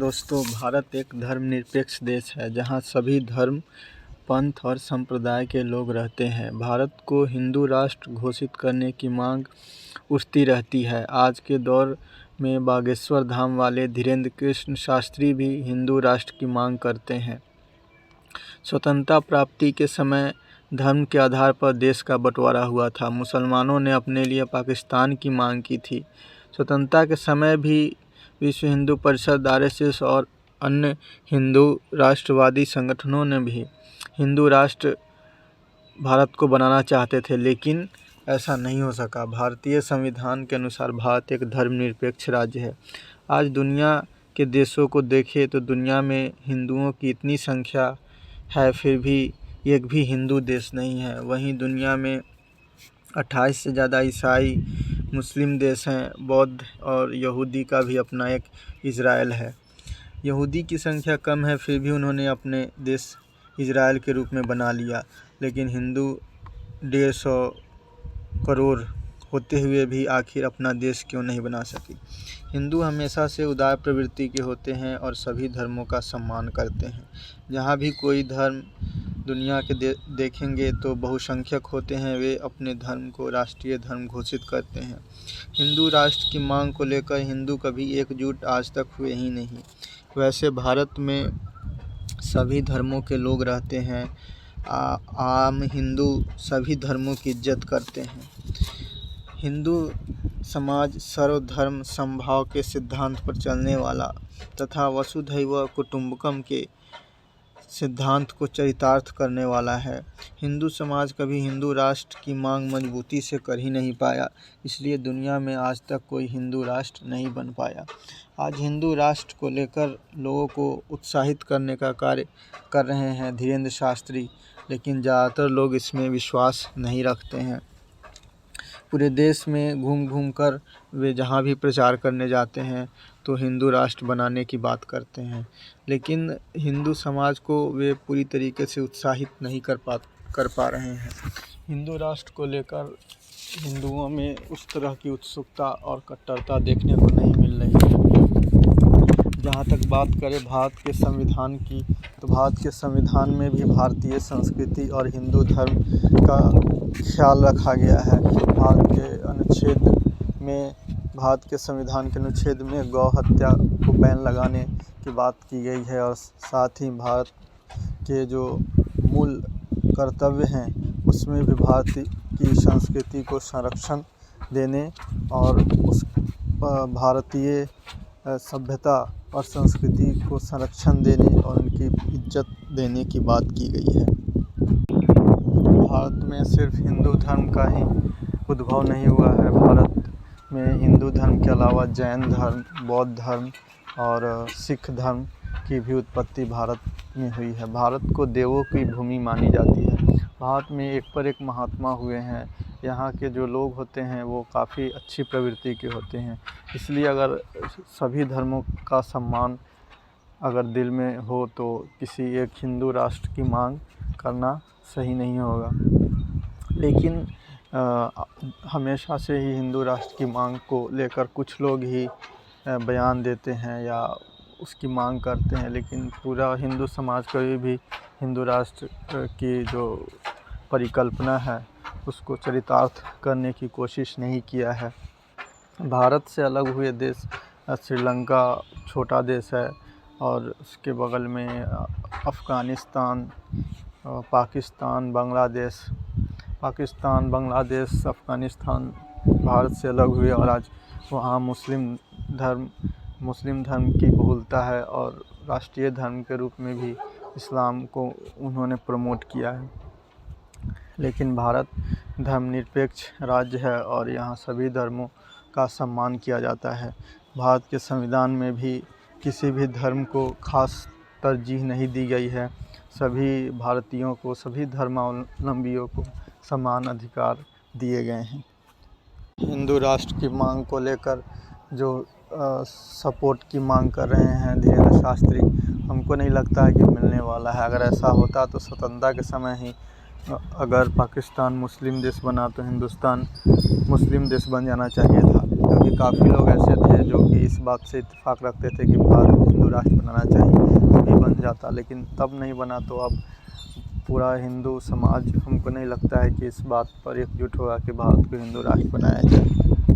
दोस्तों, भारत एक धर्मनिरपेक्ष देश है जहां सभी धर्म, पंथ और संप्रदाय के लोग रहते हैं। भारत को हिंदू राष्ट्र घोषित करने की मांग उठती रहती है। आज के दौर में बागेश्वर धाम वाले धीरेन्द्र कृष्ण शास्त्री भी हिंदू राष्ट्र की मांग करते हैं। स्वतंत्रता प्राप्ति के समय धर्म के आधार पर देश का बंटवारा हुआ था। मुसलमानों ने अपने लिए पाकिस्तान की मांग की थी। स्वतंत्रता के समय भी विश्व हिंदू परिषद, आरएसएस और अन्य हिंदू राष्ट्रवादी संगठनों ने भी हिंदू राष्ट्र भारत को बनाना चाहते थे, लेकिन ऐसा नहीं हो सका। भारतीय संविधान के अनुसार भारत एक धर्मनिरपेक्ष राज्य है। आज दुनिया के देशों को देखें तो दुनिया में हिंदुओं की इतनी संख्या है, फिर भी एक भी हिंदू देश नहीं है। वहीं दुनिया में 28 से ज़्यादा ईसाई मुस्लिम देश हैं। बौद्ध और यहूदी का भी अपना एक इजराइल है। यहूदी की संख्या कम है, फिर भी उन्होंने अपने देश इजराइल के रूप में बना लिया। लेकिन हिंदू 150 करोड़ होते हुए भी आखिर अपना देश क्यों नहीं बना सकी। हिंदू हमेशा से उदार प्रवृत्ति के होते हैं और सभी धर्मों का सम्मान करते हैं। जहाँ भी कोई धर्म दुनिया के देखेंगे तो बहुसंख्यक होते हैं, वे अपने धर्म को राष्ट्रीय धर्म घोषित करते हैं। हिंदू राष्ट्र की मांग को लेकर हिंदू कभी एकजुट आज तक हुए ही नहीं। वैसे भारत में सभी धर्मों के लोग रहते हैं। आम हिंदू सभी धर्मों की इज्जत करते हैं। हिंदू समाज सर्वधर्म समभाव के सिद्धांत पर चलने वाला तथा वसुधैव कुटुंबकम के सिद्धांत को चरितार्थ करने वाला है। हिंदू समाज कभी हिंदू राष्ट्र की मांग मजबूती से कर ही नहीं पाया, इसलिए दुनिया में आज तक कोई हिंदू राष्ट्र नहीं बन पाया। आज हिंदू राष्ट्र को लेकर लोगों को उत्साहित करने का कार्य कर रहे हैं धीरेन्द्र शास्त्री, लेकिन ज़्यादातर लोग इसमें विश्वास नहीं रखते हैं। पूरे देश में घूम घूम कर वे जहाँ भी प्रचार करने जाते हैं तो हिंदू राष्ट्र बनाने की बात करते हैं, लेकिन हिंदू समाज को वे पूरी तरीके से उत्साहित नहीं कर पा रहे हैं। हिंदू राष्ट्र को लेकर हिंदुओं में उस तरह की उत्सुकता और कट्टरता देखने को नहीं मिल रही है। जहाँ तक बात करें भारत के संविधान की, तो भारत के संविधान में भी भारतीय संस्कृति और हिंदू धर्म का ख्याल रखा गया है। भारत के संविधान के अनुच्छेद में गौ हत्या को बैन लगाने की बात की गई है और साथ ही भारत के जो मूल कर्तव्य हैं उसमें भी भारत की संस्कृति को संरक्षण देने और उस भारतीय सभ्यता और संस्कृति को संरक्षण देने और उनकी इज्जत देने की बात की गई है। भारत में सिर्फ हिंदू धर्म का ही उद्भव नहीं हुआ है। भारत में हिंदू धर्म के अलावा जैन धर्म, बौद्ध धर्म और सिख धर्म की भी उत्पत्ति भारत में हुई है। भारत को देवों की भूमि मानी जाती है। भारत में एक पर एक महात्मा हुए हैं। यहाँ के जो लोग होते हैं वो काफ़ी अच्छी प्रवृत्ति के होते हैं। इसलिए अगर सभी धर्मों का सम्मान अगर दिल में हो तो किसी एक हिंदू राष्ट्र की मांग करना सही नहीं होगा। लेकिन हमेशा से ही हिंदू राष्ट्र की मांग को लेकर कुछ लोग ही बयान देते हैं या उसकी मांग करते हैं, लेकिन पूरा हिंदू समाज कभी भी हिंदू राष्ट्र की जो परिकल्पना है उसको चरितार्थ करने की कोशिश नहीं किया है। भारत से अलग हुए देश श्रीलंका छोटा देश है और उसके बगल में अफ़गानिस्तान, पाकिस्तान, बांग्लादेश, अफ़गानिस्तान भारत से अलग हुए और आज वहाँ मुस्लिम धर्म की बहुलता है और राष्ट्रीय धर्म के रूप में भी इस्लाम को उन्होंने प्रमोट किया है। लेकिन भारत धर्मनिरपेक्ष राज्य है और यहाँ सभी धर्मों का सम्मान किया जाता है। भारत के संविधान में भी किसी भी धर्म को खास तरजीह नहीं दी गई है। सभी भारतीयों को, सभी धर्मावलंबियों को समान अधिकार दिए गए हैं। हिंदू राष्ट्र की मांग को लेकर जो सपोर्ट की मांग कर रहे हैं धीरेन्द्र शास्त्री, हमको नहीं लगता है कि मिलने वाला है। अगर ऐसा होता तो स्वतंत्रता के समय ही अगर पाकिस्तान मुस्लिम देश बना तो हिंदुस्तान मुस्लिम देश बन जाना चाहिए था, क्योंकि काफ़ी लोग ऐसे थे जो कि इस बात से इत्तेफाक रखते थे कि भारत हिंदू राष्ट्र था, लेकिन तब नहीं बना तो अब पूरा हिंदू समाज, हमको नहीं लगता है कि इस बात पर एकजुट होगा कि भारत को हिंदू राष्ट्र बनाया जाए।